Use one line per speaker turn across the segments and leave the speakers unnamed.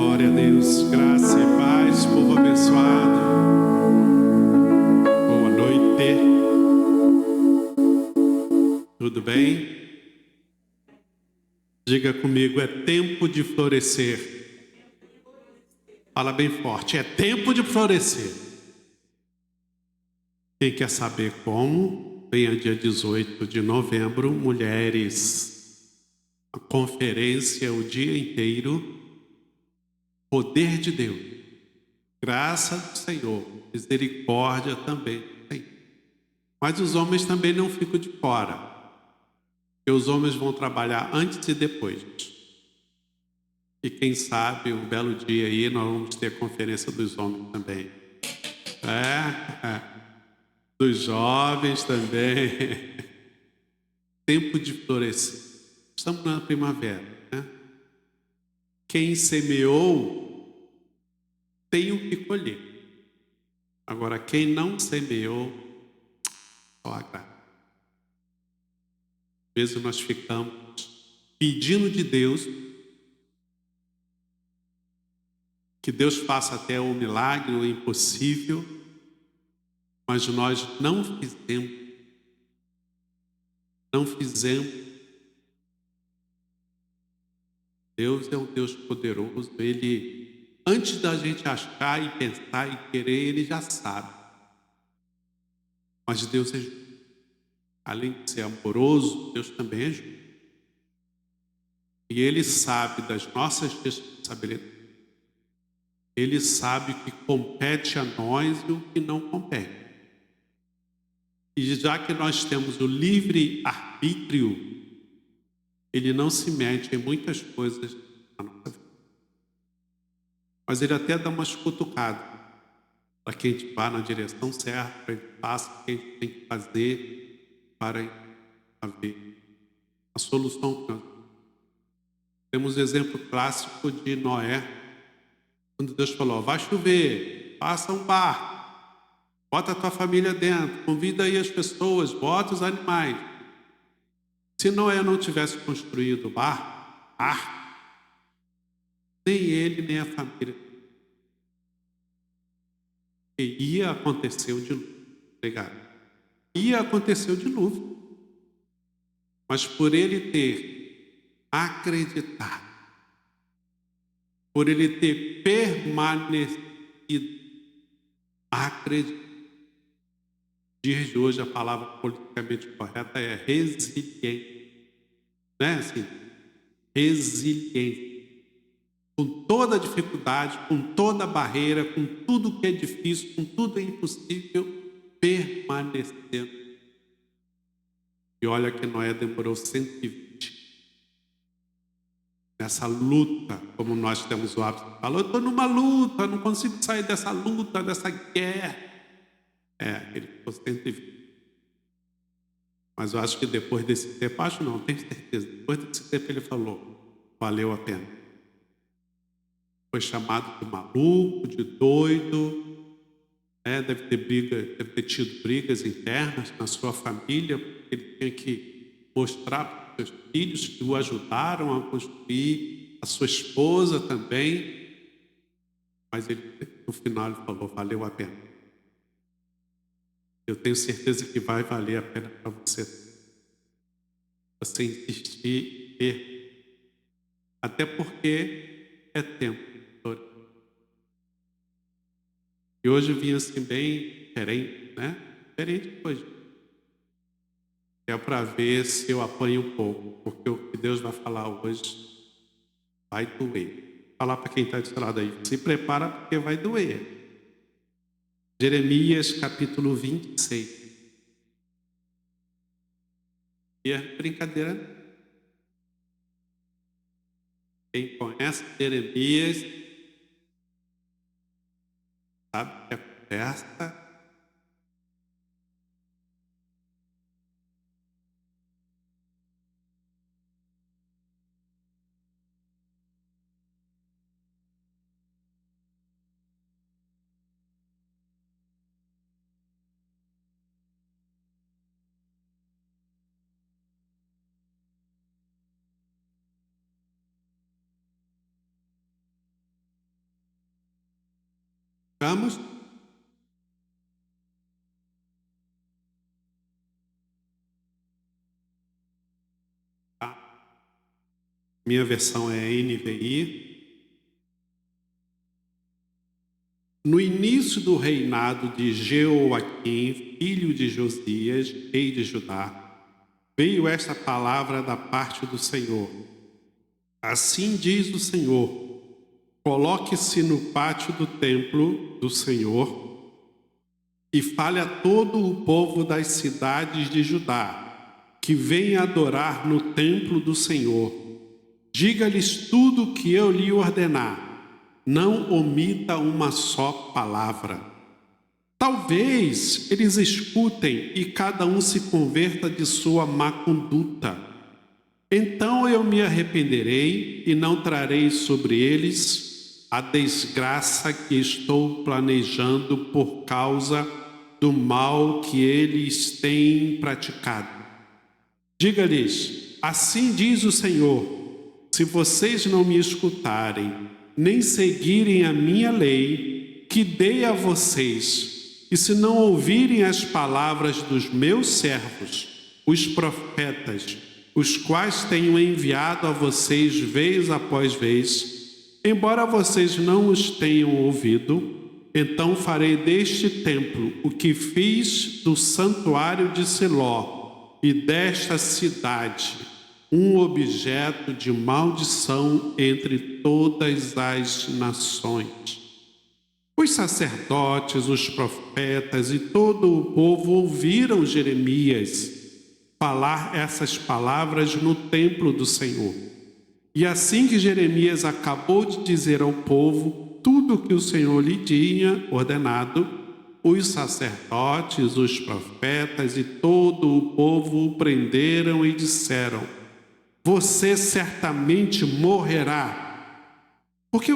Glória a Deus, graça e paz, povo abençoado. Boa noite. Tudo bem? Diga comigo, é tempo de florescer. Fala bem forte, é tempo de florescer. Quem quer saber como? Venha dia 18 de novembro, mulheres, a conferência o dia inteiro. Poder de Deus, graça do Senhor, misericórdia também tem. Mas os homens também não ficam de fora, porque os homens vão trabalhar antes e depois. E quem sabe, um belo dia aí, nós vamos ter a conferência dos homens também. Dos jovens também. Tempo de florescer. Estamos na primavera, né? Quem semeou tem o que colher. Agora, quem não semeou, só agrada. Às vezes nós ficamos pedindo de Deus que Deus faça até o milagre, o impossível, mas nós não fizemos. Deus é um Deus poderoso, Ele, antes da gente achar e pensar e querer, Ele já sabe. Mas Deus é justo. Além de ser amoroso, Deus também é justo. E Ele sabe das nossas responsabilidades. Ele sabe o que compete a nós e o que não compete. E já que nós temos o livre arbítrio, Ele não se mete em muitas coisas na nossa vida. Mas Ele até dá umas cutucadas para que a gente vá na direção certa, para que a gente faça o que a gente tem que fazer para haver a solução que nós temos. O exemplo clássico de Noé, quando Deus falou, vai chover, faça um barco, bota a tua família dentro, convida aí as pessoas, bota os animais. Se Noé não tivesse construído o barco, nem ele, nem a família, e ia acontecer o dilúvio. Obrigado. Ia acontecer o dilúvio. Mas por ele ter acreditado, por ele ter permanecido, acreditado. Dias de hoje a palavra politicamente correta é resiliente. Não é assim? Resiliente. Com toda a dificuldade, com toda a barreira, com tudo que é difícil, com tudo que é impossível, permanecendo. E olha que Noé demorou 120. Nessa luta, como nós temos o hábito de falar, eu estou numa luta, não consigo sair dessa luta, dessa guerra. Ele ficou 120. Mas eu acho que depois desse tempo, acho não, tenho certeza, depois desse tempo ele falou, valeu a pena. Foi chamado de maluco, de doido, deve ter tido brigas internas na sua família, porque ele tinha que mostrar para os seus filhos que o ajudaram a construir, a sua esposa também, mas ele, no final ele falou, valeu a pena. Eu tenho certeza que vai valer a pena para você insistir e ver, até porque é tempo. E hoje eu vim assim bem diferente, né? Diferente hoje. É para ver se eu apanho um pouco, porque o que Deus vai falar hoje vai doer. Falar para quem está do seu lado aí, se prepara porque vai doer. Jeremias capítulo 26. E é brincadeira. Quem conhece Jeremias sabe que a conversa Vamos? Tá. Minha versão é NVI. No início do reinado de Jeoaquim, filho de Josias, rei de Judá, veio esta palavra da parte do Senhor. Assim diz o Senhor: coloque-se no pátio do templo do Senhor e fale a todo o povo das cidades de Judá, que venha adorar no templo do Senhor. Diga-lhes tudo o que eu lhe ordenar, não omita uma só palavra. Talvez eles escutem e cada um se converta de sua má conduta. Então eu me arrependerei e não trarei sobre eles a desgraça que estou planejando por causa do mal que eles têm praticado. Diga-lhes, assim diz o Senhor: se vocês não me escutarem, nem seguirem a minha lei, que dei a vocês, e se não ouvirem as palavras dos meus servos, os profetas, os quais tenho enviado a vocês vez após vez, embora vocês não os tenham ouvido, então farei deste templo o que fiz do santuário de Siló e desta cidade, um objeto de maldição entre todas as nações. Os sacerdotes, os profetas e todo o povo ouviram Jeremias falar essas palavras no templo do Senhor. E assim que Jeremias acabou de dizer ao povo tudo o que o Senhor lhe tinha ordenado, os sacerdotes, os profetas e todo o povo o prenderam e disseram: você certamente morrerá, porque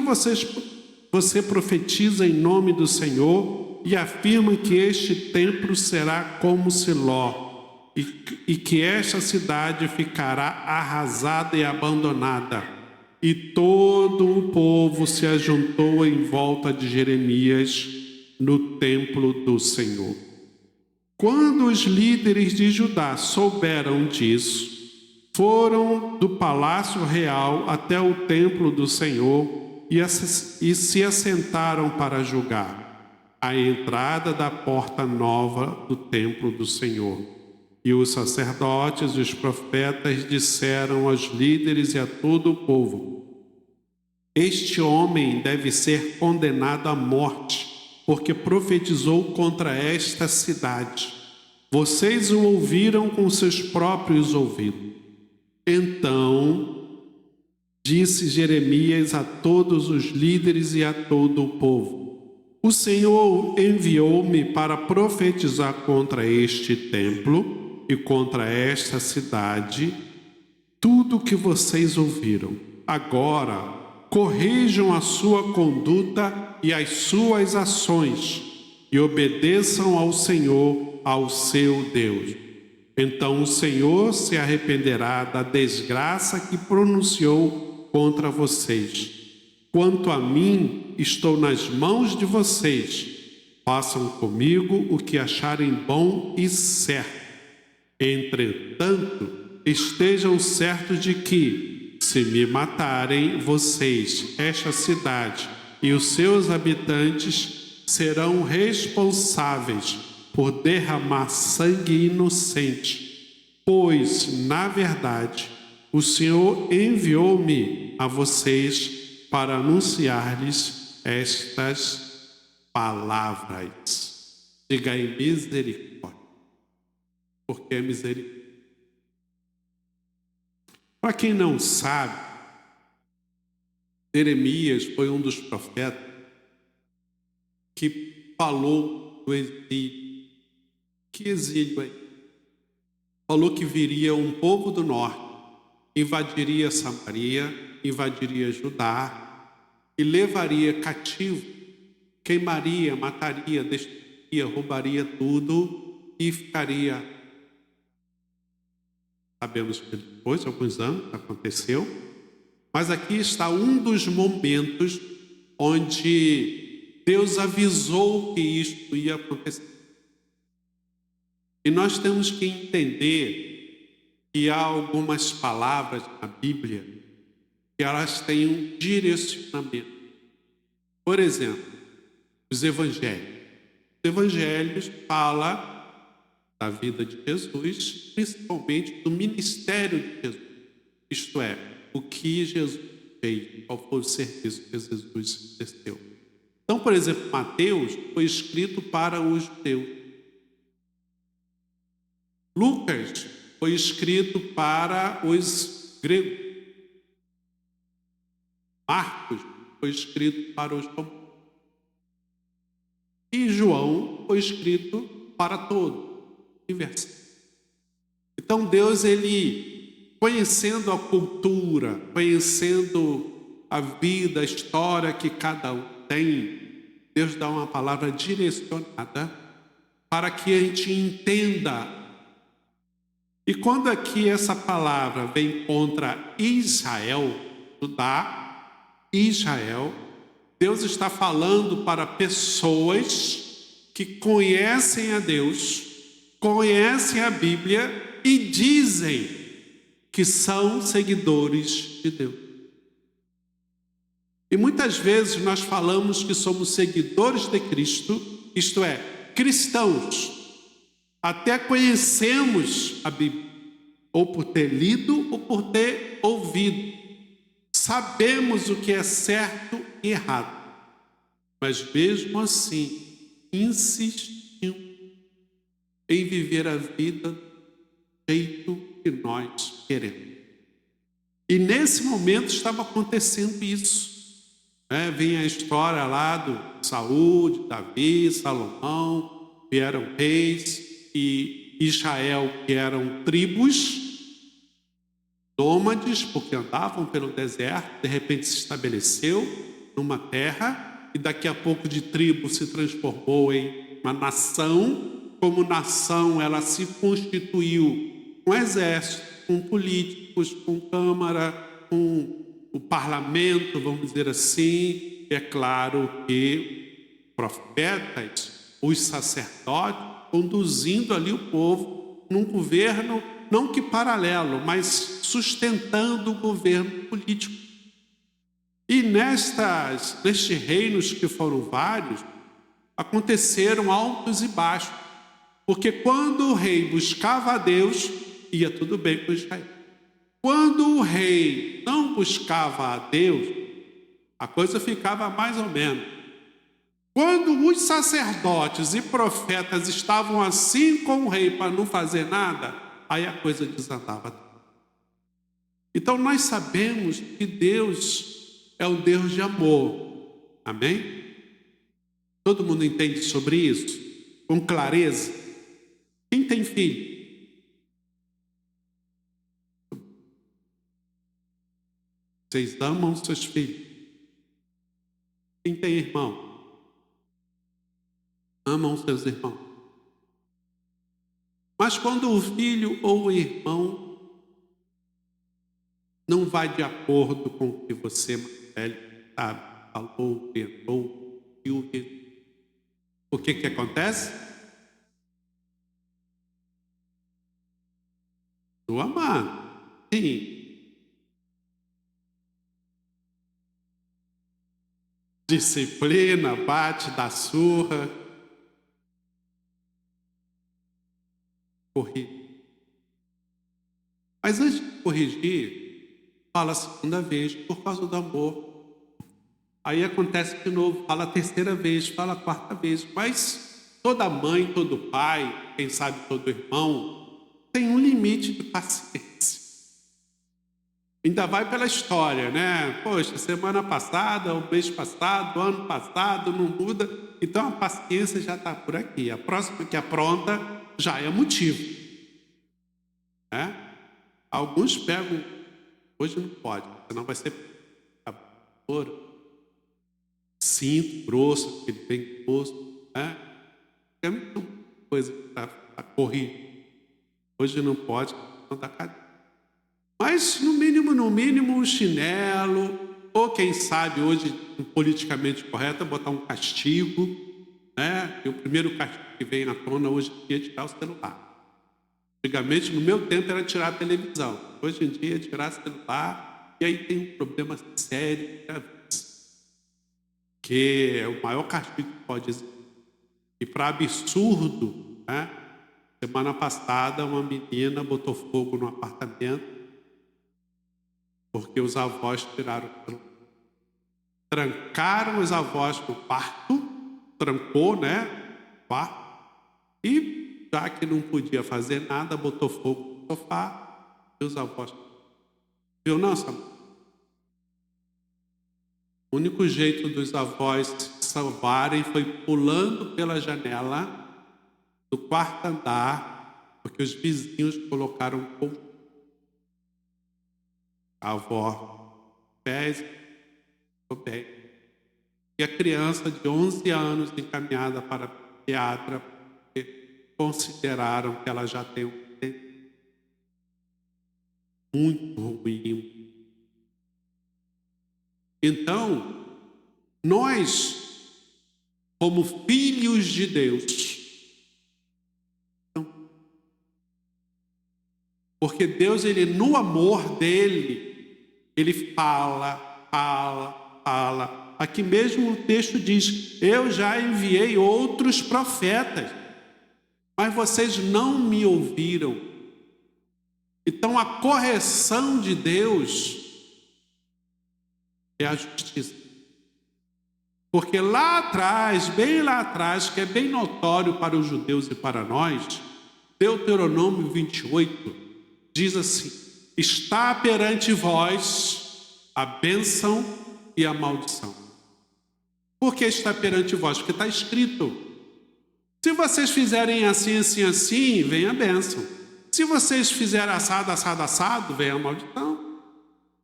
você profetiza em nome do Senhor e afirma que este templo será como Siló e que esta cidade ficará arrasada e abandonada. E todo o povo se ajuntou em volta de Jeremias no templo do Senhor. Quando os líderes de Judá souberam disso, foram do palácio real até o templo do Senhor e se assentaram para julgar a entrada da porta nova do templo do Senhor. E os sacerdotes e os profetas disseram aos líderes e a todo o povo: este homem deve ser condenado à morte, porque profetizou contra esta cidade. Vocês o ouviram com seus próprios ouvidos. Então disse Jeremias a todos os líderes e a todo o povo: o Senhor enviou-me para profetizar contra este templo e contra esta cidade tudo o que vocês ouviram. Agora, corrijam a sua conduta e as suas ações e obedeçam ao Senhor, ao seu Deus. Então o Senhor se arrependerá da desgraça que pronunciou contra vocês. Quanto a mim, estou nas mãos de vocês. Façam comigo o que acharem bom e certo. Entretanto, estejam certos de que, se me matarem, vocês, esta cidade e os seus habitantes serão responsáveis por derramar sangue inocente, pois, na verdade, o Senhor enviou-me a vocês para anunciar-lhes estas palavras. Diga aí, misericórdia, porque é misericórdia. Para quem não sabe, Jeremias foi um dos profetas que falou do exílio. Que exílio é? Falou que viria um povo do norte, invadiria Samaria, invadiria Judá e levaria cativo, queimaria, mataria, destruiria, roubaria tudo e ficaria. Sabemos que depois de alguns anos aconteceu, mas aqui está um dos momentos onde Deus avisou que isto ia acontecer. E nós temos que entender que há algumas palavras na Bíblia que elas têm um direcionamento. Por exemplo, os evangelhos. Os evangelhos falam da vida de Jesus, principalmente do ministério de Jesus. Isto é, o que Jesus fez, qual foi o serviço que Jesus exerceu. Então, por exemplo, Mateus foi escrito para os judeus. Lucas foi escrito para os gregos. Marcos foi escrito para os romanos. E João foi escrito para todo o universo. Então Deus, ele, conhecendo a cultura, conhecendo a vida, a história que cada um tem, Deus dá uma palavra direcionada para que a gente entenda. E quando aqui essa palavra vem contra Israel, Judá, Israel, Deus está falando para pessoas que conhecem a Deus, conhecem a Bíblia e dizem que são seguidores de Deus. E muitas vezes nós falamos que somos seguidores de Cristo, isto é, cristãos. Até conhecemos a Bíblia, ou por ter lido ou por ter ouvido. Sabemos o que é certo e errado, mas mesmo assim insistimos em viver a vida do jeito que nós queremos. E nesse momento estava acontecendo isso. Vem a história lá do Saul, de Davi, Salomão, vieram reis, e Israel, que eram tribos nômades, porque andavam pelo deserto, de repente se estabeleceu numa terra, e daqui a pouco de tribo se transformou em uma nação. Como nação, ela se constituiu com exército, com políticos, com câmara, com o parlamento, vamos dizer assim. É claro que profetas, os sacerdotes, conduzindo ali o povo num governo, não que paralelo, mas sustentando o governo político. E nestes reinos, que foram vários, aconteceram altos e baixos, porque quando o rei buscava a Deus, ia tudo bem com Israel. Quando o rei não buscava a Deus, a coisa ficava mais ou menos. Quando os sacerdotes e profetas estavam assim com o rei para não fazer nada, aí a coisa desandava. Então nós sabemos que Deus é um Deus de amor. Amém? Todo mundo entende sobre isso? Com clareza? Quem tem filho? Vocês amam seus filhos? Quem tem irmão? Amam seus irmãos. Mas quando o filho ou o irmão não vai de acordo com o que você, mais velho, sabe, falou, tentou, o que acontece? Do amar. Sim. Disciplina, bate, dá surra. Corrigir. Mas antes de corrigir, fala a segunda vez, por causa do amor. Aí acontece de novo, fala a terceira vez, fala a quarta vez. Mas toda mãe, todo pai, quem sabe todo irmão, tem um limite de paciência. Ainda vai pela história, né? Poxa, semana passada, o mês passado, ano passado, não muda. Então a paciência já está por aqui. A próxima que apronta já é motivo. Alguns pegam, hoje não pode, senão vai ser cinto grosso, que ele tem grosso. É muita coisa para correr. Hoje não pode, não dá cadeia. Mas, no mínimo, um chinelo, Ou quem sabe hoje, politicamente correto, é botar um castigo, né? E o primeiro castigo que vem à tona hoje em dia é tirar o celular. Antigamente, no meu tempo, era tirar a televisão. Hoje em dia é tirar o celular, e aí tem um problema sério, que é o maior castigo que pode existir. E para absurdo, né? Semana passada, uma menina botou fogo no apartamento porque os avós tiraram o celular. Trancaram os avós no quarto, trancou, né? Quarto, e já que não podia fazer nada, botou fogo no sofá e os avós. Viu, não, Samuel? O único jeito dos avós se salvarem foi pulando pela janela do quarto andar, porque os vizinhos colocaram fogo. A avó fez, ficou bem. E a criança de 11 anos encaminhada para a pediatra, porque consideraram que ela já tem um tempo muito ruim. Então, nós, como filhos de Deus, porque Deus, ele no amor dele, ele fala. Aqui mesmo o texto diz: eu já enviei outros profetas, mas vocês não me ouviram. Então a correção de Deus é a justiça. Porque lá atrás, bem lá atrás, que é bem notório para os judeus e para nós, Deuteronômio 28 diz assim: está perante vós a bênção e a maldição. Por que está perante vós? Porque está escrito: se vocês fizerem assim, assim, assim, vem a bênção. Se vocês fizerem assado, assado, assado, vem a maldição.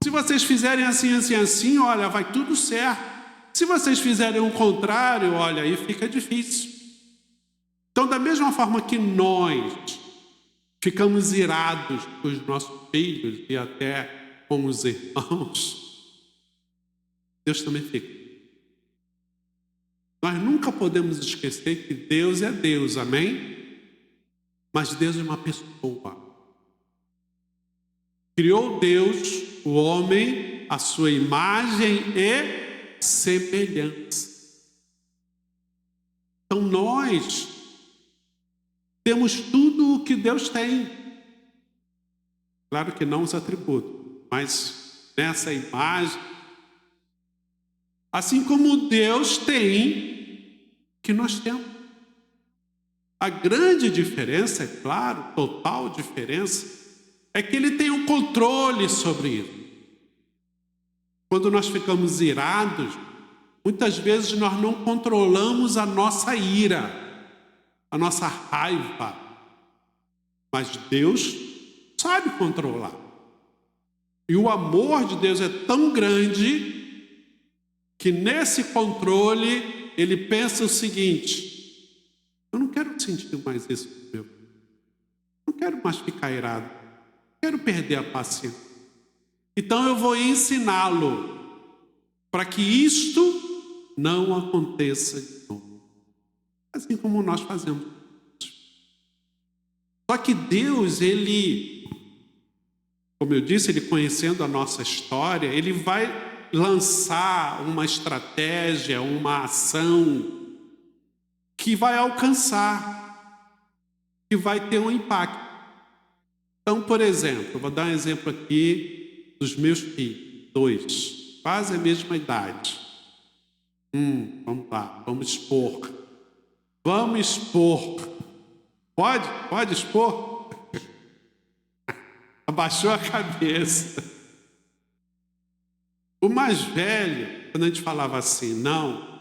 Se vocês fizerem assim, assim, assim, olha, vai tudo certo. Se vocês fizerem o contrário, olha, aí fica difícil. Então, da mesma forma que nós ficamos irados com os nossos filhos e até com os irmãos, Deus também fica. Nós nunca podemos esquecer que Deus é Deus, amém? Mas Deus é uma pessoa. Criou Deus, o homem, a sua imagem e semelhança. Então nós temos tudo o que Deus tem. Claro que não os atributos, mas nessa imagem, assim como Deus tem, que nós temos. A grande diferença, é claro, total diferença, é que ele tem um controle sobre isso. Quando nós ficamos irados, muitas vezes nós não controlamos a nossa ira, a nossa raiva. Mas Deus sabe controlar. E o amor de Deus é tão grande que nesse controle ele pensa o seguinte: eu não quero sentir mais isso no meu. Não quero mais ficar irado. Não quero perder a paciência. Então eu vou ensiná-lo para que isto não aconteça de novo. Assim como nós fazemos. Só que Deus, ele, como eu disse, ele conhecendo a nossa história, ele vai lançar uma estratégia, uma ação que vai alcançar, que vai ter um impacto. Então, por exemplo, eu vou dar um exemplo aqui dos meus filhos, 2, quase a mesma idade. Vamos lá, vamos expor. Vamos expor. Pode expor? Abaixou a cabeça. O mais velho, quando a gente falava assim, não.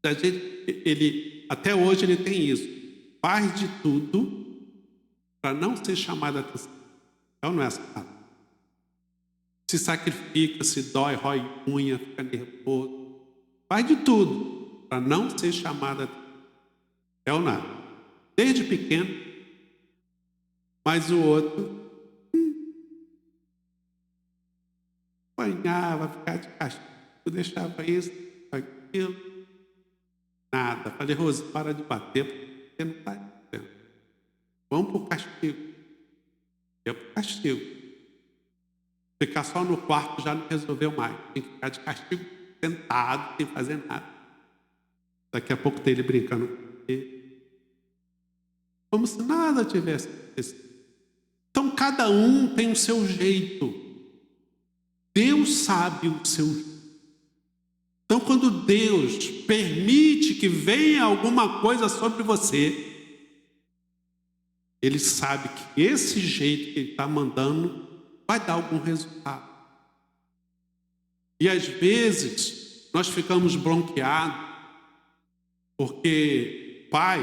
Ele, até hoje ele tem isso. Faz de tudo para não ser chamado a atenção. É ou não é essa palavra? Se sacrifica, se dói, rói unha, fica nervoso. Faz de tudo para não ser chamado a atenção. É ou não? desde pequeno, mas o outro apanhava, ficava de castigo, deixava isso, aquilo, nada. Falei, Rose, para de bater, porque você não está entendendo. Vamos para o castigo. Eu para o castigo. Ficar só no quarto já não resolveu mais. Tem que ficar de castigo, sentado, sem fazer nada. Daqui a pouco tem ele brincando com ele. Como se nada tivesse acontecido. Então, cada um tem o seu jeito. Deus sabe o seu jeito. Então, quando Deus permite que venha alguma coisa sobre você, Ele sabe que esse jeito que Ele está mandando vai dar algum resultado. E às vezes nós ficamos bloqueados porque Pai,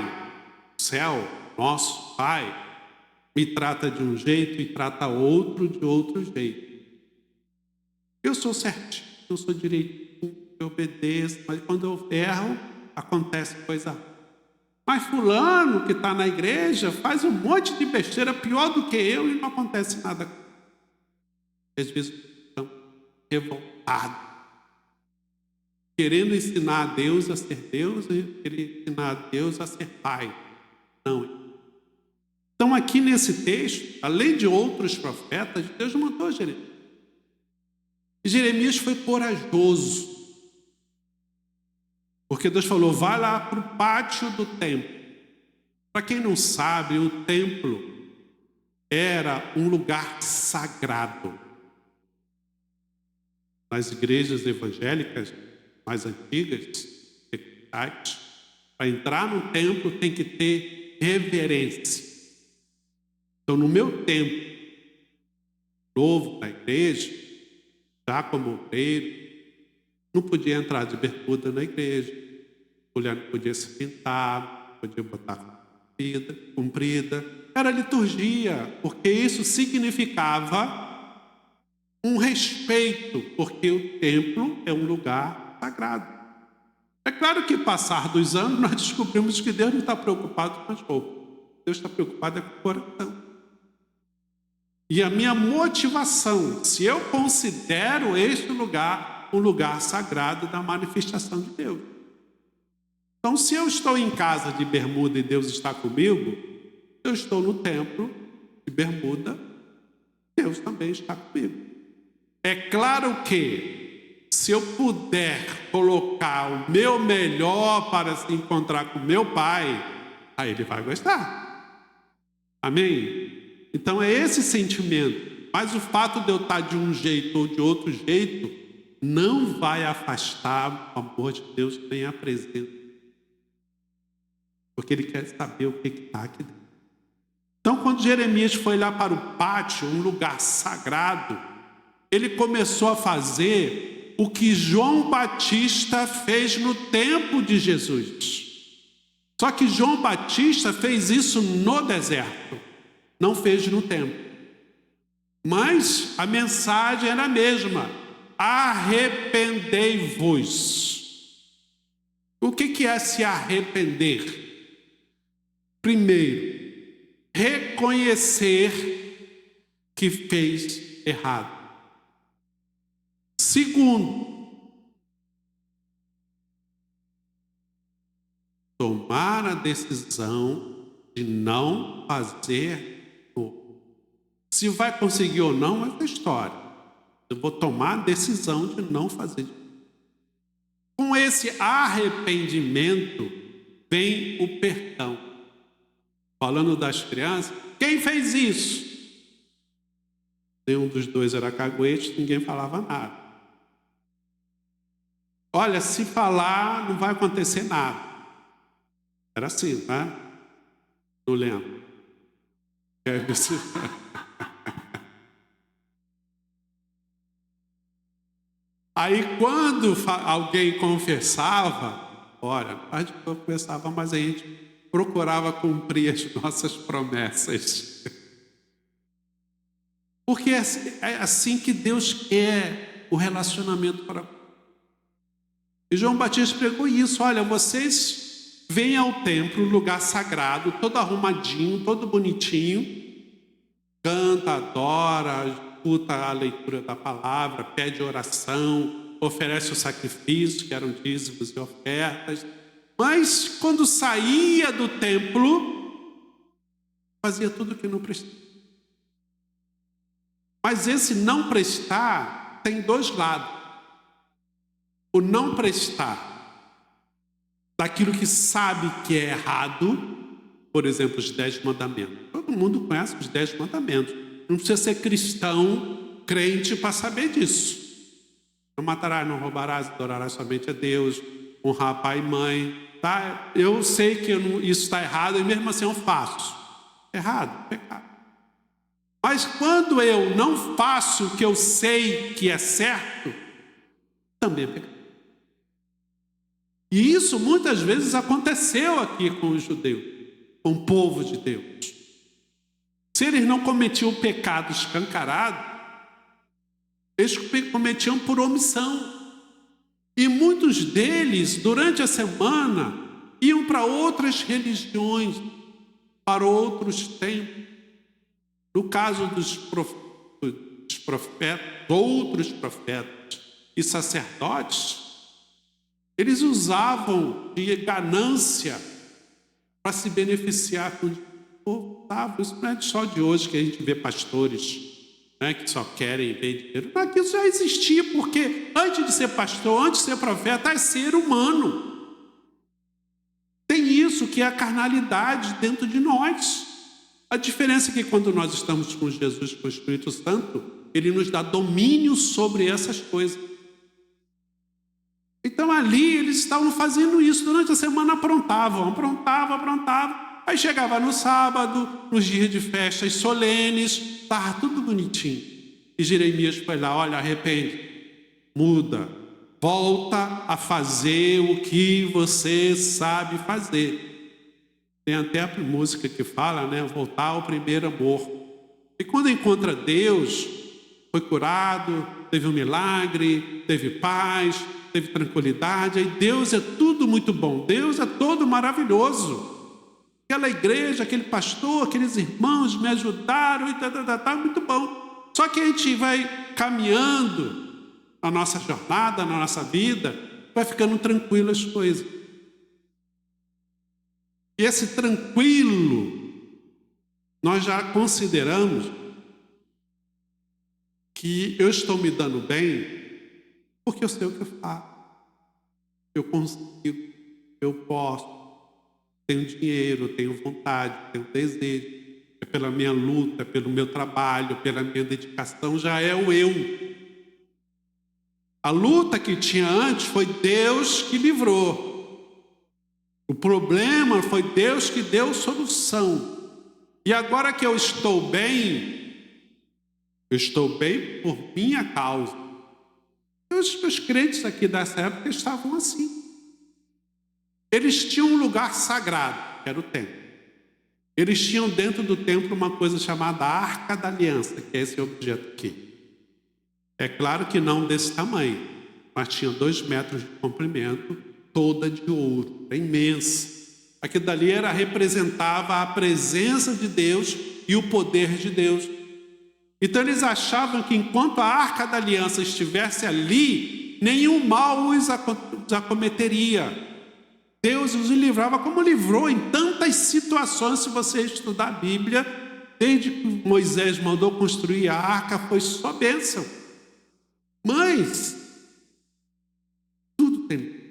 céu, nosso Pai, me trata de um jeito e trata outro de outro jeito. Eu sou certinho, eu sou direitinho, eu obedeço, mas quando eu erro, acontece coisa ruim. Mas fulano que está na igreja faz um monte de besteira pior do que eu e não acontece nada. Às vezes estão revoltados, querendo ensinar a Deus a ser Deus e querer ensinar a Deus a ser Pai. Não. Então aqui nesse texto, além de outros profetas, Deus mandou Jeremias. E Jeremias foi corajoso. Porque Deus falou, vai lá para o pátio do templo. Para quem não sabe, o templo era um lugar sagrado. Nas igrejas evangélicas mais antigas, para entrar no templo tem que ter reverência. Então, no meu tempo novo da igreja, já como obreiro, não podia entrar de bermuda na igreja, a mulher não podia se pintar, não podia botar comprida. Era liturgia, porque isso significava um respeito, porque o templo é um lugar sagrado. É claro que, passar dos anos, nós descobrimos que Deus não está preocupado com as roupas. Deus está preocupado com o coração. E a minha motivação, se eu considero este lugar um lugar sagrado da manifestação de Deus. Então, se eu estou em casa de bermuda e Deus está comigo, eu estou no templo de bermuda, Deus também está comigo. É claro que, se eu puder colocar o meu melhor para se encontrar com meu Pai, aí Ele vai gostar. Amém? Então é esse sentimento. Mas o fato de eu estar de um jeito ou de outro jeito não vai afastar o amor de Deus nem a presença. Porque Ele quer saber o que está aqui dentro. Então, quando Jeremias foi lá para o pátio, um lugar sagrado, ele começou a fazer o que João Batista fez no tempo de Jesus. Só que João Batista fez isso no deserto, não fez no templo. Mas a mensagem era a mesma: arrependei-vos. O que é se arrepender? Primeiro, reconhecer que fez errado. Segundo, tomar a decisão de não fazer novo. Se vai conseguir ou não, é outra história. Eu vou tomar a decisão de não fazer. Com esse arrependimento vem o perdão. Falando das crianças, quem fez isso? Nenhum dos dois era caguete, ninguém falava nada. Olha, se falar, não vai acontecer nada. Era assim, tá? Não lembro. Aí, quando alguém confessava, olha, a gente confessava, mas a gente procurava cumprir as nossas promessas. Porque é assim que Deus quer o relacionamento para. E João Batista pregou isso: olha, vocês vem ao templo, lugar sagrado, todo arrumadinho, todo bonitinho, canta, adora, escuta a leitura da palavra, pede oração, oferece o sacrifício, que eram dízimos e ofertas. Mas quando saía do templo, fazia tudo que não prestava. Mas esse não prestar tem dois lados. O não prestar daquilo que sabe que é errado, por exemplo, os 10 mandamentos. Todo mundo conhece os 10 mandamentos. Não precisa ser cristão, crente, para saber disso. Não matarás, não roubarás, adorarás somente a Deus, honrar pai e mãe. Tá? Eu sei que isso está errado e mesmo assim eu faço. Errado, pecado. Mas quando eu não faço o que eu sei que é certo, também é pecado. E isso muitas vezes aconteceu aqui com os judeus, com o povo de Deus. Se eles não cometiam o pecado escancarado, eles cometiam por omissão. E muitos deles, durante a semana, iam para outras religiões, para outros templos. No caso dos profetas, outros profetas e sacerdotes, eles usavam de ganância para se beneficiar com o povo. Isso não é só de hoje que a gente vê pastores, né, que só querem ver dinheiro. Mas isso já existia, porque antes de ser pastor, antes de ser profeta, é ser humano. Tem isso que é a carnalidade dentro de nós. A diferença é que quando nós estamos com Jesus, com o Espírito Santo, ele nos dá domínio sobre essas coisas. Então ali eles estavam fazendo isso, durante a semana aprontavam. Aí chegava no sábado, nos dias de festas solenes, estava tudo bonitinho. E Jeremias foi lá, olha, arrepende, muda, volta a fazer o que você sabe fazer. Tem até a música que fala, né, voltar ao primeiro amor. E quando encontra Deus, foi curado, teve um milagre, teve paz, teve tranquilidade. Aí Deus é tudo muito bom, Deus é todo maravilhoso. Aquela igreja, aquele pastor, aqueles irmãos me ajudaram e tá muito bom. Só que a gente vai caminhando na nossa jornada, na nossa vida, vai ficando tranquilo as coisas. E esse tranquilo, nós já consideramos que eu estou me dando bem porque eu sei o que eu faço. Eu consigo, eu posso, tenho dinheiro, tenho vontade, tenho desejo. É pela minha luta, é pelo meu trabalho, pela minha dedicação, já é o eu. A luta que tinha antes foi Deus que livrou. O problema foi Deus que deu solução. E agora que eu estou bem por minha causa. Os crentes aqui dessa época estavam assim. Eles tinham um lugar sagrado, que era o templo. Eles tinham dentro do templo uma coisa chamada Arca da Aliança, que é esse objeto aqui. É claro que não desse tamanho, mas tinha 2 metros de comprimento, toda de ouro, imensa. Aquilo dali representava a presença de Deus e o poder de Deus. Então eles achavam que enquanto a Arca da Aliança estivesse ali, nenhum mal os acometeria. Deus os livrava como livrou em tantas situações. Se você estudar a Bíblia, desde que Moisés mandou construir a arca, foi só bênção. Mas tudo tem.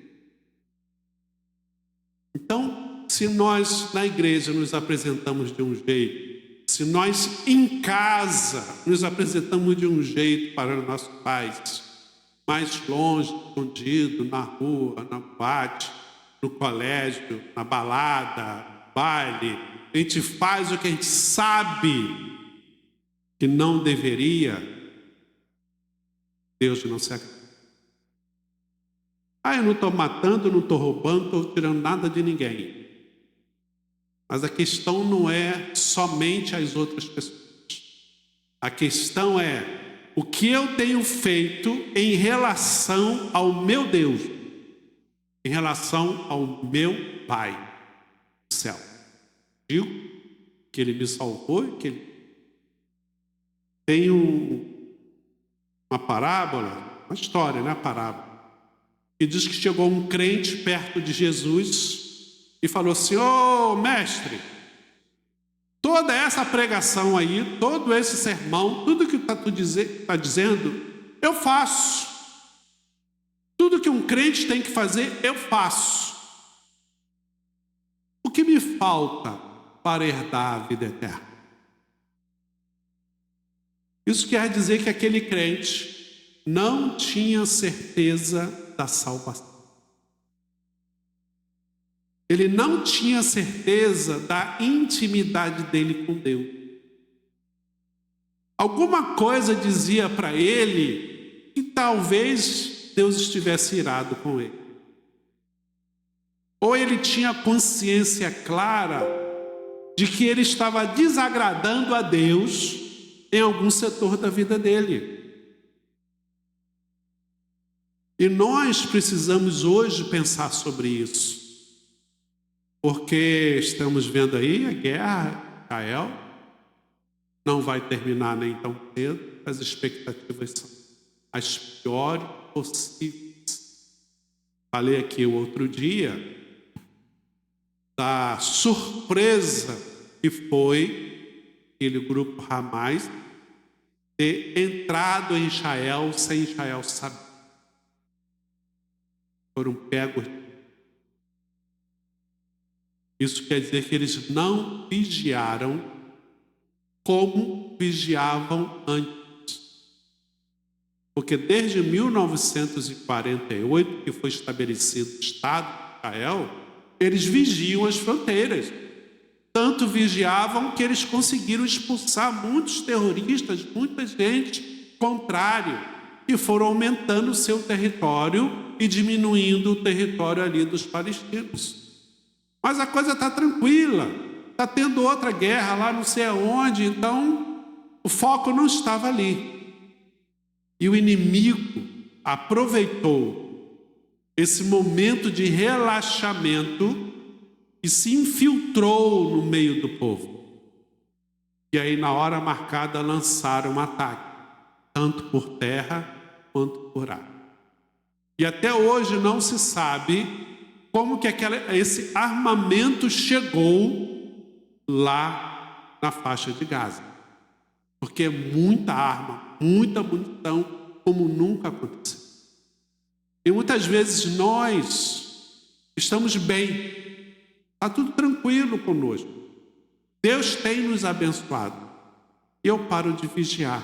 Então, se nós na igreja nos apresentamos de um jeito, se nós em casa nos apresentamos de um jeito para nossos pais, mais longe, escondido, na rua, na boate, no colégio, na balada, baile, a gente faz o que a gente sabe que não deveria, Deus não se agrada. Eu não estou matando, não estou roubando, não estou tirando nada de ninguém. Mas a questão não é somente as outras pessoas. A questão é o que eu tenho feito em relação ao meu Deus. em relação ao meu Pai do céu. Digo que Ele me salvou e que Ele tem uma parábola, uma história, né? Parábola, que diz que chegou um crente perto de Jesus e falou assim: ô mestre, toda essa pregação aí, todo esse sermão, tudo que está dizendo, eu faço. Tudo que um crente tem que fazer, eu faço. O que me falta para herdar a vida eterna? Isso quer dizer que aquele crente não tinha certeza da salvação. Ele não tinha certeza da intimidade dele com Deus. Alguma coisa dizia para ele que talvez Deus estivesse irado com ele. Ou ele tinha consciência clara de que ele estava desagradando a Deus em algum setor da vida dele. E nós precisamos hoje pensar sobre isso. Porque estamos vendo aí a guerra, Israel, não vai terminar nem tão cedo, as expectativas são as piores possíveis. Falei aqui o outro dia da surpresa que foi aquele grupo Hamas ter entrado em Israel sem Israel saber. Foram pegos. Isso quer dizer que eles não vigiaram como vigiavam antes. Porque desde 1948, que foi estabelecido o Estado de Israel, eles vigiam as fronteiras. Tanto vigiavam que eles conseguiram expulsar muitos terroristas, muita gente contrária, e foram aumentando o seu território e diminuindo o território ali dos palestinos. Mas a coisa está tranquila, está tendo outra guerra lá não sei aonde, então o foco não estava ali. E o inimigo aproveitou esse momento de relaxamento e se infiltrou no meio do povo. E aí, na hora marcada, lançaram um ataque, tanto por terra quanto por ar. E até hoje não se sabe como que esse armamento chegou lá na faixa de Gaza. Porque é muita arma, muita munição, como nunca aconteceu. E muitas vezes nós estamos bem, está tudo tranquilo conosco. Deus tem nos abençoado. Eu paro de vigiar.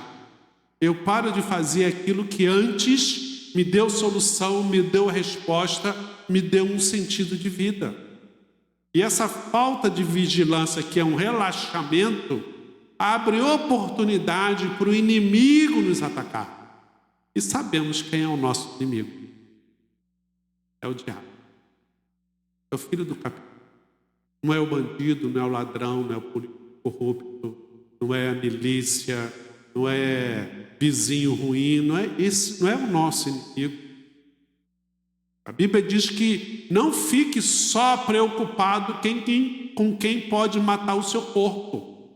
Eu paro de fazer aquilo que antes me deu solução, me deu resposta, me deu um sentido de vida. E essa falta de vigilância, que é um relaxamento, abre oportunidade para o inimigo nos atacar. E sabemos quem é o nosso inimigo. É o diabo. É o filho do capeta. Não é o bandido, não é o ladrão, não é o político corrupto, não é a milícia, não é vizinho ruim, não é o nosso inimigo. A Bíblia diz que não fique só preocupado com quem pode matar o seu corpo.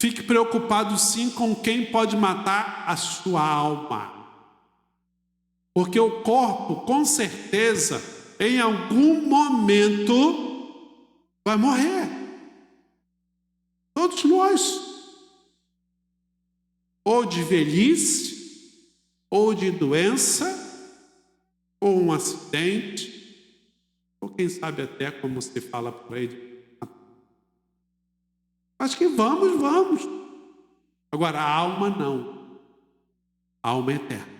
Fique preocupado sim com quem pode matar a sua alma. Porque o corpo, com certeza, em algum momento vai morrer. Todos nós. Ou de velhice, ou de doença, ou um acidente, ou quem sabe até, como se fala por aí, mas que vamos. Agora, a alma não. A alma é eterna.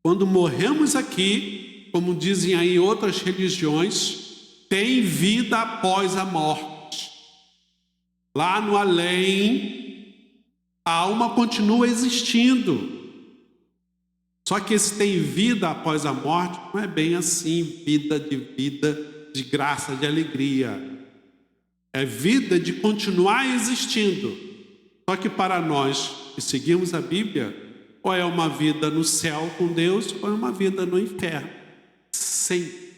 Quando morremos aqui, como dizem aí outras religiões, tem vida após a morte. Lá no além, a alma continua existindo. Só que esse tem vida após a morte não é bem assim, vida, de graça, de alegria. É vida de continuar existindo. Só que para nós que seguimos a Bíblia, ou é uma vida no céu com Deus, ou é uma vida no inferno, Sempre.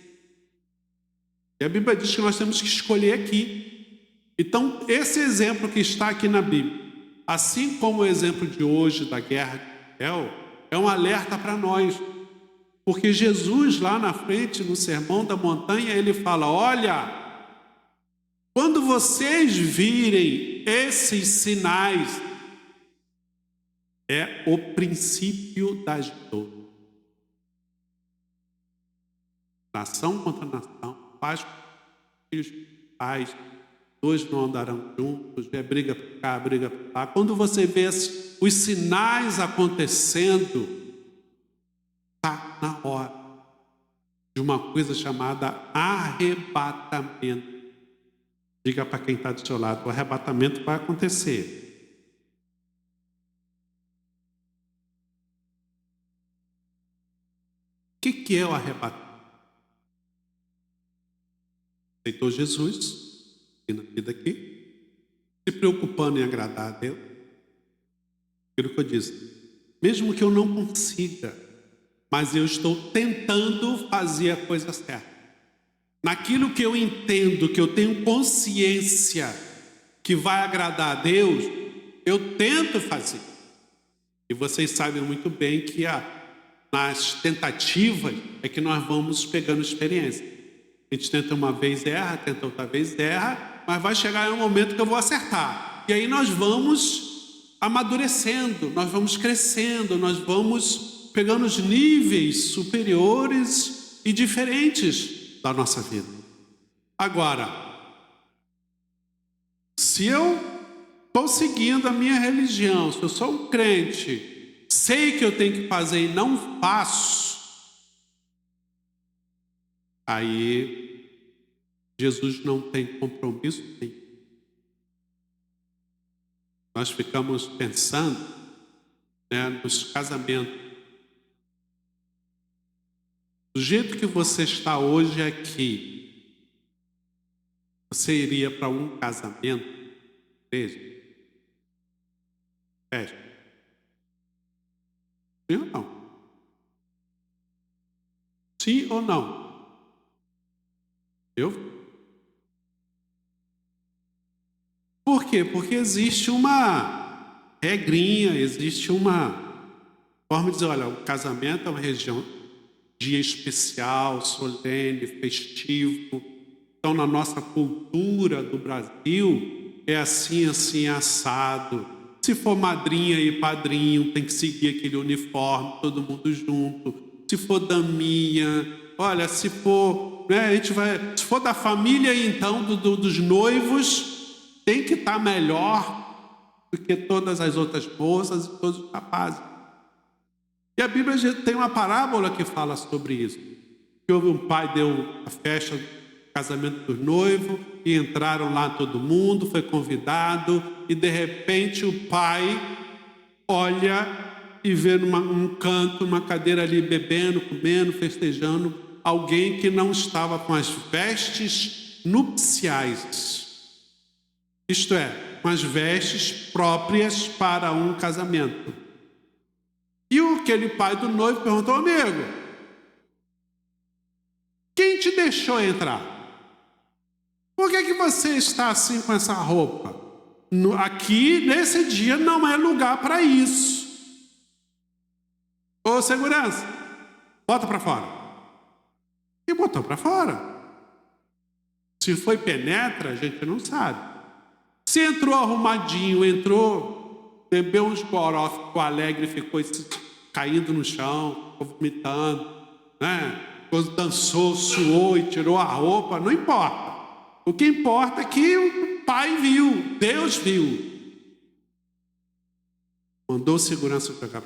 E a Bíblia diz que nós temos que escolher aqui. Então, esse exemplo que está aqui na Bíblia, assim como o exemplo de hoje da guerra de Israel, é um alerta para nós. Porque Jesus, lá na frente, no Sermão da Montanha, ele fala: olha, quando vocês virem esses sinais, é o princípio das dores. Nação contra nação, pais contra filhos, pais, dois não andarão juntos, é briga para cá, briga para lá. Quando você vê os sinais acontecendo, está na hora de uma coisa chamada arrebatamento. Diga para quem está do seu lado: o arrebatamento vai acontecer. O que é o arrebatamento? Aceitou Jesus e na vida aqui, se preocupando em agradar a Deus. Aquilo que eu disse, mesmo que eu não consiga, mas eu estou tentando fazer a coisa certa. Naquilo que eu entendo, que eu tenho consciência que vai agradar a Deus, eu tento fazer. E vocês sabem muito bem que nas tentativas é que nós vamos pegando experiência. A gente tenta uma vez, erra, tenta outra vez, erra, mas vai chegar um momento que eu vou acertar. E aí nós vamos amadurecendo, nós vamos crescendo, nós vamos pegando os níveis superiores e diferentes da nossa vida. Agora, se eu estou seguindo a minha religião, se eu sou um crente, sei que eu tenho que fazer e não faço, aí Jesus não tem compromisso nenhum. Nós ficamos pensando, nos casamentos. Do jeito que você está hoje aqui, você iria para um casamento? Veja. Fecha. Sim ou não? Sim ou não? Por quê? Porque existe uma regrinha, existe uma forma de dizer: olha, o casamento é uma dia especial, solene, festivo. Então, na nossa cultura do Brasil, é assim, assim, assado. Se for madrinha e padrinho, tem que seguir aquele uniforme, todo mundo junto. Se for daminha, olha, se for, se for da família, então, dos noivos, tem que estar melhor do que todas as outras moças e todos os rapazes. E a Bíblia tem uma parábola que fala sobre isso. Que houve um pai, deu a festa do casamento dos noivos, e entraram lá todo mundo, foi convidado, e de repente o pai olha e vê num canto, uma cadeira ali, bebendo, comendo, festejando, alguém que não estava com as vestes nupciais. Isto é, com as vestes próprias para um casamento. E aquele pai do noivo perguntou: amigo, quem te deixou entrar? Por que você está assim com essa roupa? Aqui, nesse dia, não é lugar para isso. Ô, segurança, bota para fora. E botou para fora. Se foi penetra, a gente não sabe. Se entrou arrumadinho, bebeu uns goró, ficou alegre, ficou caindo no chão, ficou vomitando, dançou, suou e tirou a roupa, não importa. O que importa é que o pai viu, Deus viu. Mandou segurança pegar.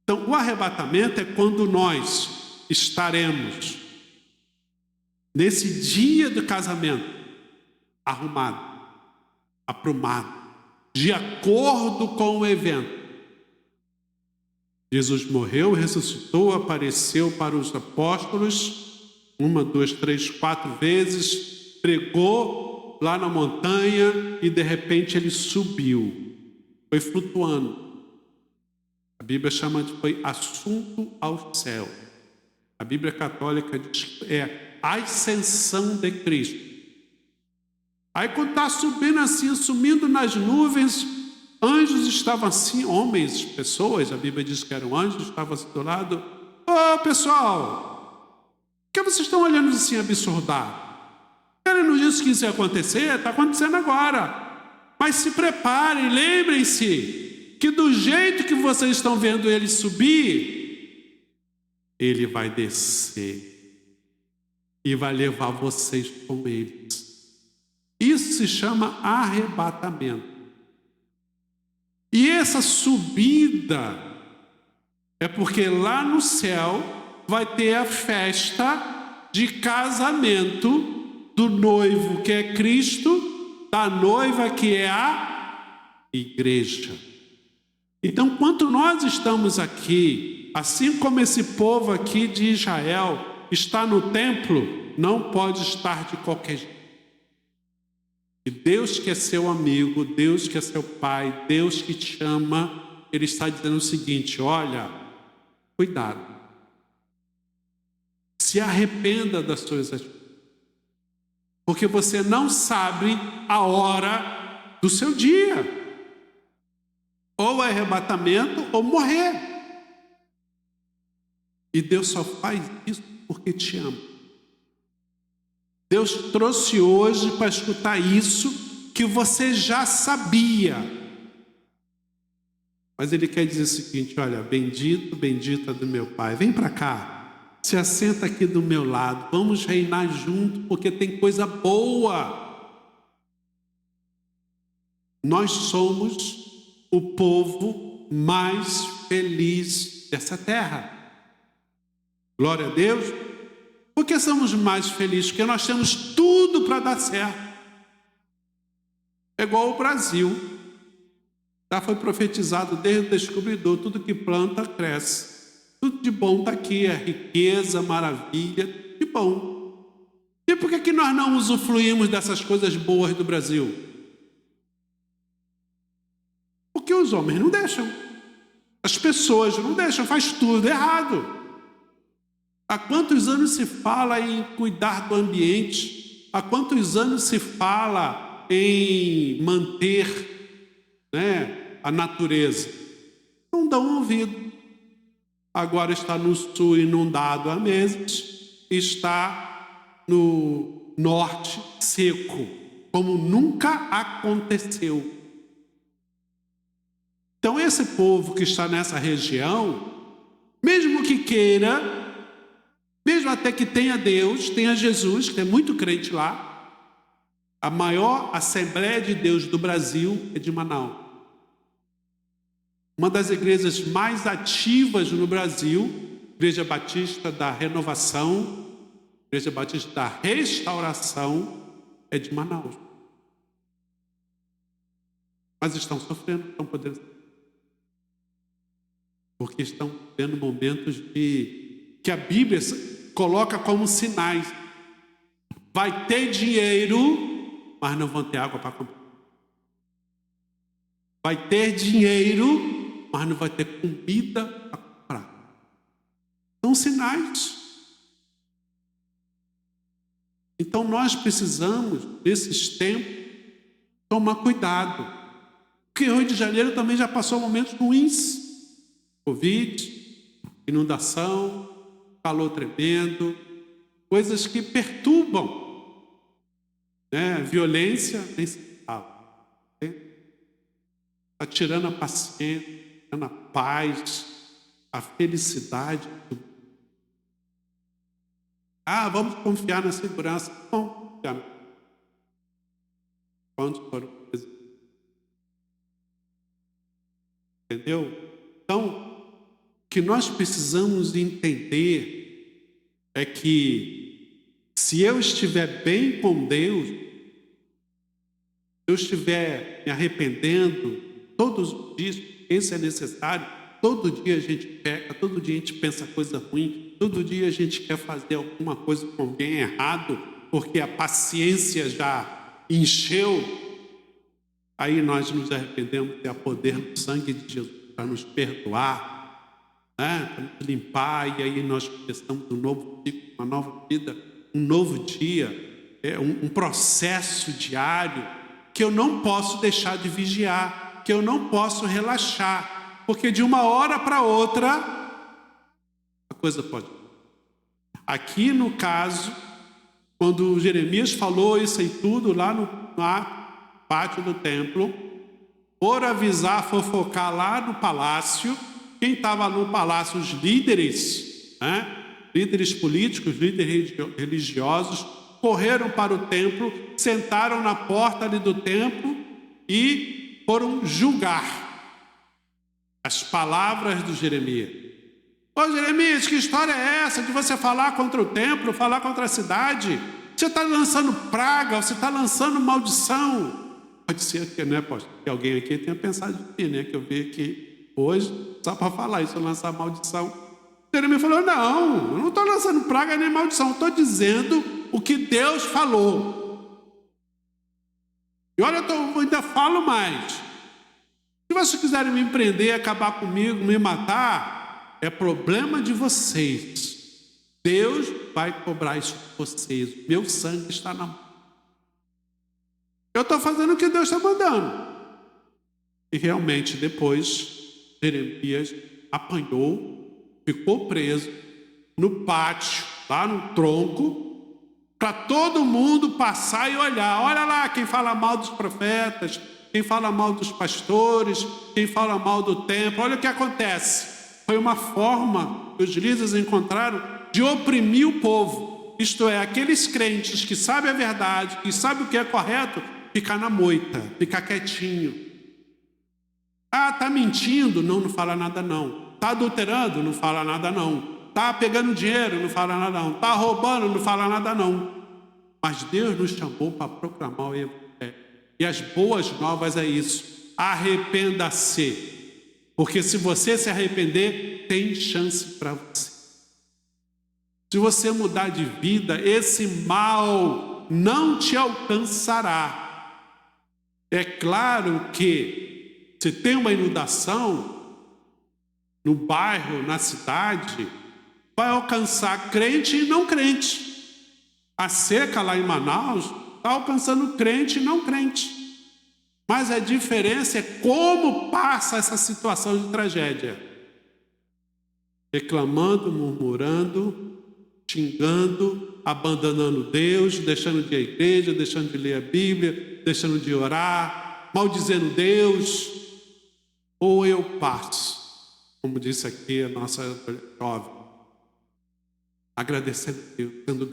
Então, o arrebatamento é quando nós estaremos nesse dia do casamento, arrumado, aprumado, de acordo com o evento. Jesus morreu, ressuscitou, apareceu para os apóstolos 1, 2, 3, 4 vezes, pregou lá na montanha e de repente ele subiu, foi flutuando. A Bíblia chama de foi assunto ao céu. A Bíblia católica diz que é a ascensão de Cristo. Aí quando está subindo assim, sumindo nas nuvens, anjos estavam assim, homens, pessoas, a Bíblia diz que eram anjos, estavam assim do lado. Ô pessoal, por que vocês estão olhando assim absurdado? Ele não disse que isso ia acontecer, está acontecendo agora. Mas se preparem, lembrem-se que do jeito que vocês estão vendo ele subir, ele vai descer e vai levar vocês com eles. Isso se chama arrebatamento. E essa subida é porque lá no céu vai ter a festa de casamento do noivo, que é Cristo, da noiva, que é a igreja. Então, quando nós estamos aqui, assim como esse povo aqui de Israel está no templo, não pode estar de qualquer jeito. E Deus que é seu amigo, Deus que é seu pai, Deus que te ama, Ele está dizendo o seguinte: olha, cuidado. Se arrependa das suas atitudes. Porque você não sabe a hora do seu dia. Ou arrebatamento ou morrer. E Deus só faz isso porque te ama. Deus trouxe hoje para escutar isso que você já sabia. Mas Ele quer dizer o seguinte: olha, bendito, bendita do meu Pai, vem para cá. Se assenta aqui do meu lado, vamos reinar junto, porque tem coisa boa. Nós somos o povo mais feliz dessa terra. Glória a Deus. Por que somos mais felizes? Porque nós temos tudo para dar certo. É igual o Brasil. Já foi profetizado desde o descobridor: tudo que planta, cresce. Tudo de bom está aqui, é riqueza, maravilha, de bom. E por que nós não usufruímos dessas coisas boas do Brasil? Porque os homens não deixam. As pessoas não deixam, faz tudo errado. Há quantos anos se fala em cuidar do ambiente? Há quantos anos se fala em manter, a natureza? Não dão ouvido. Agora está no sul inundado há meses, está no norte seco, como nunca aconteceu. Então esse povo que está nessa região, mesmo que queira, mesmo até que tenha Deus, tenha Jesus, que é muito crente lá, a maior Assembleia de Deus do Brasil é de Manaus. Uma das igrejas mais ativas no Brasil, Igreja Batista da Renovação, Igreja Batista da Restauração, é de Manaus. Mas estão sofrendo, estão podendo. Porque estão tendo momentos que a Bíblia coloca como sinais. Vai ter dinheiro, mas não vão ter água para comprar. Vai ter dinheiro, mas não vai ter comida para comprar. São sinais. Então nós precisamos, nesses tempos, tomar cuidado. Porque o Rio de Janeiro também já passou momentos ruins. Covid, inundação, calor tremendo, coisas que perturbam. Violência, nem se fala. Está tirando a paciência, tirando a paz, a felicidade. Vamos confiar na segurança. Não, confiar. Quantos foram? Entendeu? Então, o que nós precisamos entender é que se eu estiver bem com Deus, se eu estiver me arrependendo todos os dias, esse é necessário. Todo dia a gente peca, todo dia a gente pensa coisa ruim, todo dia a gente quer fazer alguma coisa com alguém errado, porque a paciência já encheu. Aí nós nos arrependemos, ter o poder do sangue de Jesus para nos perdoar, né? Para nos limpar, e aí nós começamos um novo ciclo, uma nova vida, um novo dia, um processo diário que eu não posso deixar de vigiar, que eu não posso relaxar, porque de uma hora para outra a coisa pode. Aqui no caso, quando Jeremias falou isso aí tudo lá no pátio do templo, por avisar, fofocar lá no palácio, quem estava no palácio, os líderes, né? Líderes políticos, líderes religiosos, correram para o templo, sentaram na porta ali do templo e foram julgar as palavras do Jeremias. Ô Jeremias, que história é essa de você falar contra o templo, falar contra a cidade? Você está lançando praga, você está lançando maldição. Pode ser que, né, que alguém aqui tenha pensado em mim, né? Que eu vi aqui hoje, só para falar isso, lançar maldição. Jeremias falou, não, eu não estou lançando praga nem maldição, estou dizendo o que Deus falou. E olha, eu ainda falo mais. Se vocês quiserem me prender, acabar comigo, me matar, é problema de vocês. Deus vai cobrar isso de vocês. Meu sangue está na mão. Eu estou fazendo o que Deus está mandando. E realmente depois, Jeremias apanhou, ficou preso no pátio, lá no tronco, para todo mundo passar e olhar. Olha lá quem fala mal dos profetas, quem fala mal dos pastores, quem fala mal do templo. Olha o que acontece. Foi uma forma que os líderes encontraram de oprimir o povo. Isto é, aqueles crentes que sabem a verdade, que sabem o que é correto, ficar na moita, ficar quietinho. Ah, tá mentindo? Não fala nada não. Tá adulterando? Não fala nada não. Tá pegando dinheiro? Não fala nada não. Tá roubando? Não fala nada não. Mas Deus nos chamou para proclamar o evangelho. E as boas novas é isso. Arrependa-se. Porque se você se arrepender, tem chance para você. Se você mudar de vida, esse mal não te alcançará. É claro que se tem uma inundação no bairro, na cidade, vai alcançar crente e não crente. A seca lá em Manaus está alcançando crente e não crente. Mas a diferença é como passa essa situação de tragédia. Reclamando, murmurando, xingando, abandonando Deus, deixando de ir à igreja, deixando de ler a Bíblia, deixando de orar, maldizendo Deus. Ou eu passo, como disse aqui a nossa jovem, agradecendo a Deus, sendo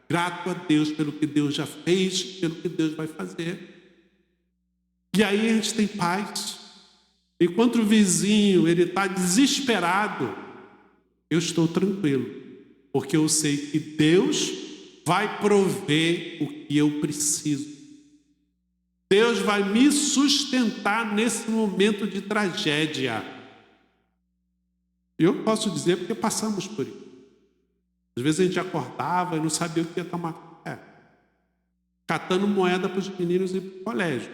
grato a Deus pelo que Deus já fez, pelo que Deus vai fazer. E aí a gente tem paz. Enquanto o vizinho ele está desesperado, eu estou tranquilo, porque eu sei que Deus vai prover o que eu preciso. Deus vai me sustentar nesse momento de tragédia. Eu posso dizer porque passamos por isso. Às vezes a gente acordava e não sabia o que ia tomar. Catando moeda para os meninos ir para o colégio.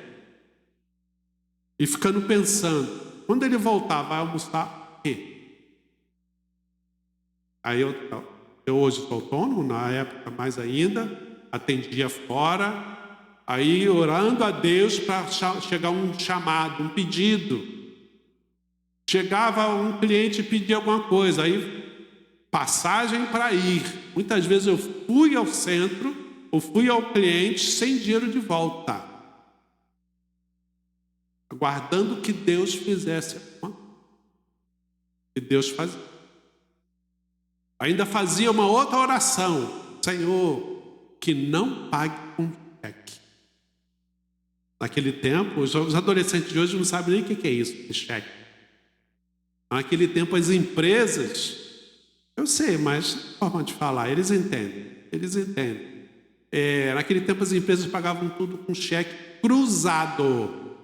E ficando pensando, quando ele voltar, vai almoçar o quê? Aí eu hoje sou autônomo, na época mais ainda, atendia fora, aí orando a Deus para chegar um chamado, um pedido. Chegava um cliente e pedia alguma coisa, aí passagem para ir. Muitas vezes eu fui ao centro, ou fui ao cliente sem dinheiro de volta, aguardando que Deus fizesse. E Deus fazia. Ainda fazia uma outra oração: Senhor, que não pague com cheque. Naquele tempo, os adolescentes de hoje não sabem nem o que é isso, de cheque. Naquele tempo, as empresas, eu sei, mas forma de falar, eles entendem. Naquele tempo, as empresas pagavam tudo com cheque cruzado,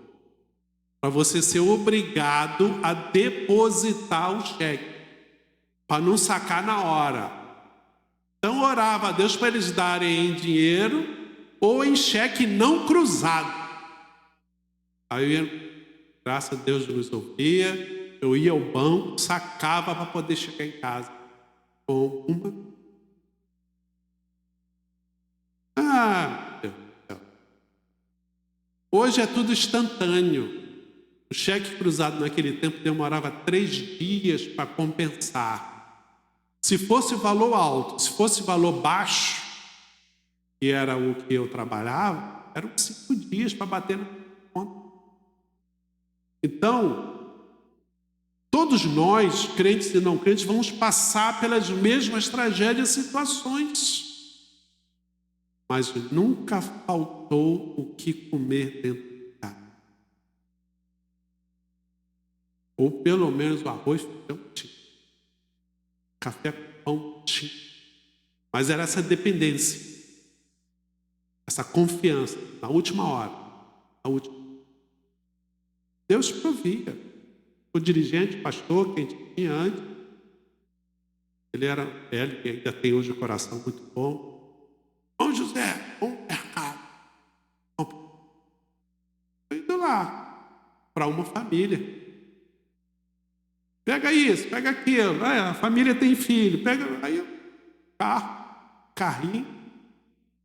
para você ser obrigado a depositar o cheque, para não sacar na hora. Então orava a Deus para eles darem em dinheiro ou em cheque não cruzado. Aí, graças a Deus, nos ouvia, eu ia ao banco, sacava para poder chegar em casa com uma. Meu Deus do céu. Hoje é tudo instantâneo. O cheque cruzado naquele tempo demorava 3 dias para compensar. Se fosse valor alto, se fosse valor baixo, que era o que eu trabalhava, eram 5 dias para bater na conta. Então, todos nós, crentes e não crentes, vamos passar pelas mesmas tragédias e situações. Mas nunca faltou o que comer dentro de casa. Ou pelo menos o arroz feijão tinha. Café com pão tinha. Mas era essa dependência. Essa confiança. Na última hora. Na última. Deus provia. O dirigente, o pastor, quem tinha antes, ele era velho, que ainda tem hoje o coração muito bom. Bom, José, bom mercado. Estou indo lá para uma família. Pega isso, pega aquilo. A família tem filho. Pega aí carrinho.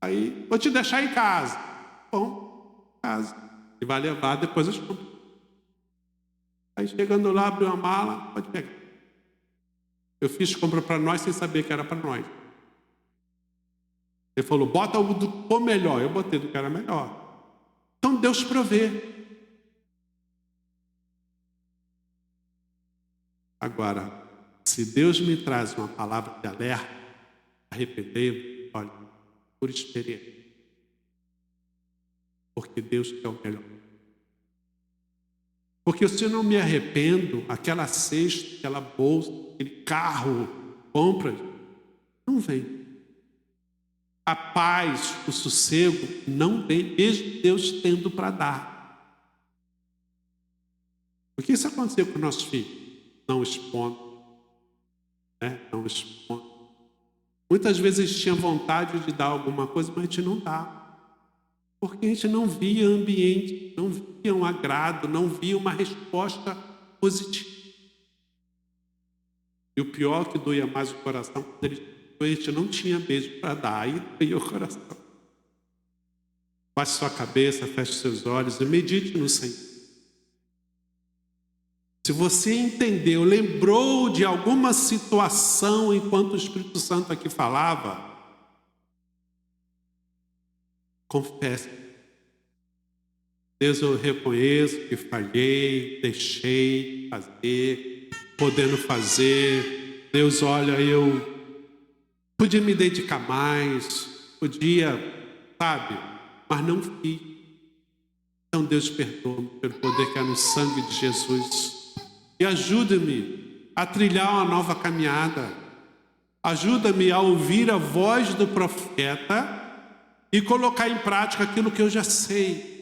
Aí vou te deixar em casa. Bom, casa. E vai levar depois as compras. Aí chegando lá, abriu uma mala, pode pegar. Eu fiz compra para nós sem saber que era para nós. Ele falou, bota o do melhor. Eu botei do que era melhor. Então Deus provê. Agora, se Deus me traz uma palavra de alerta, arrependei-vos, olha, por experiência. Porque Deus quer o melhor. Porque se eu não me arrependo, aquela cesta, aquela bolsa, aquele carro, compra, não vem. A paz, o sossego, não vem, mesmo Deus tendo para dar. O que isso aconteceu com o nosso filho? Não expondo. Não expondo. Muitas vezes a gente tinha vontade de dar alguma coisa, mas a gente não dá. Porque a gente não via ambiente, não via um agrado, não via uma resposta positiva. E o pior que doía mais o coração, quando a gente não tinha mesmo para dar, aí doía o coração. Baixe sua cabeça, feche seus olhos e medite no Senhor. Se você entendeu, lembrou de alguma situação enquanto o Espírito Santo aqui falava, confesse. Deus, eu reconheço que falhei, deixei fazer, podendo fazer. Deus, olha, eu podia me dedicar mais, podia, sabe, mas não fiz. Então Deus perdoa-me pelo poder que há no sangue de Jesus. E ajuda-me a trilhar uma nova caminhada. Ajuda-me a ouvir a voz do profeta e colocar em prática aquilo que eu já sei.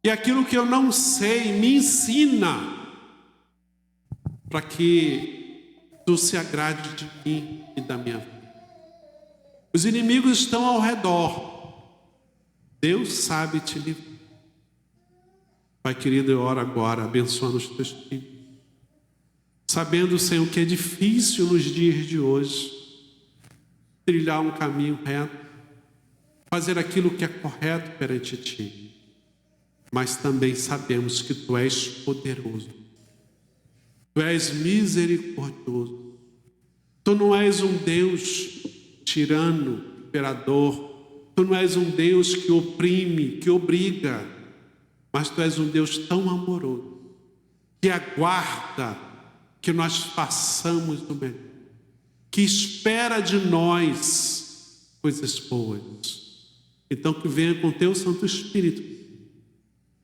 E aquilo que eu não sei, me ensina para que tu se agrade de mim e da minha vida. Os inimigos estão ao redor. Deus sabe te livrar. Pai querido, eu oro agora, abençoando os teus filhos. Sabendo, Senhor, que é difícil nos dias de hoje trilhar um caminho reto, fazer aquilo que é correto perante Ti. Mas também sabemos que Tu és poderoso. Tu és misericordioso. Tu não és um Deus tirano, imperador. Tu não és um Deus que oprime, que obriga. Mas Tu és um Deus tão amoroso, que aguarda que nós façamos o melhor, que espera de nós coisas boas. Então que venha com Teu Santo Espírito,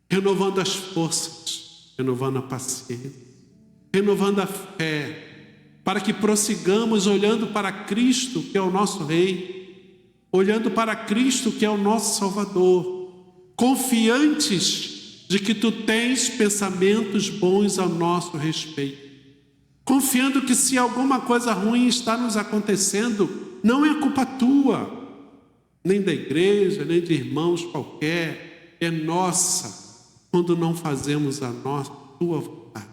renovando as forças, renovando a paciência, renovando a fé, para que prossigamos olhando para Cristo, que é o nosso Rei, olhando para Cristo, que é o nosso Salvador, confiantes de que Tu tens pensamentos bons ao nosso respeito, confiando que se alguma coisa ruim está nos acontecendo, não é culpa Tua, nem da igreja, nem de irmãos qualquer, é nossa, quando não fazemos a nossa Tua vontade.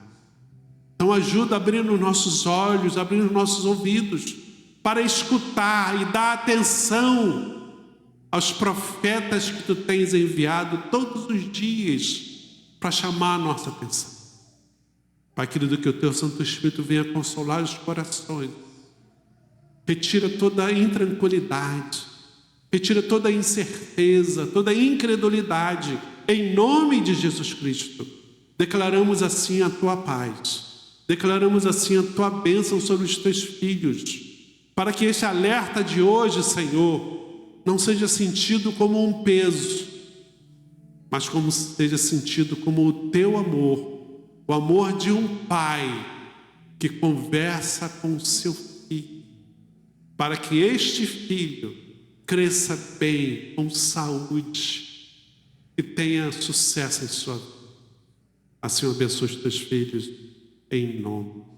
Então Então ajuda abrindo nossos olhos, abrindo nossos ouvidos, para escutar e dar atenção aos profetas que Tu tens enviado todos os dias para chamar a nossa atenção. Pai querido, que o Teu Santo Espírito venha consolar os corações, retira toda a intranquilidade, retira toda a incerteza, toda a incredulidade, em nome de Jesus Cristo. Declaramos assim a Tua paz, declaramos assim a Tua bênção sobre os Teus filhos, para que este alerta de hoje, Senhor, não seja sentido como um peso, mas como seja sentido como o Teu amor, o amor de um pai que conversa com o seu filho, para que este filho cresça bem, com saúde, e tenha sucesso em sua vida. Assim abençoe os teus filhos, em nome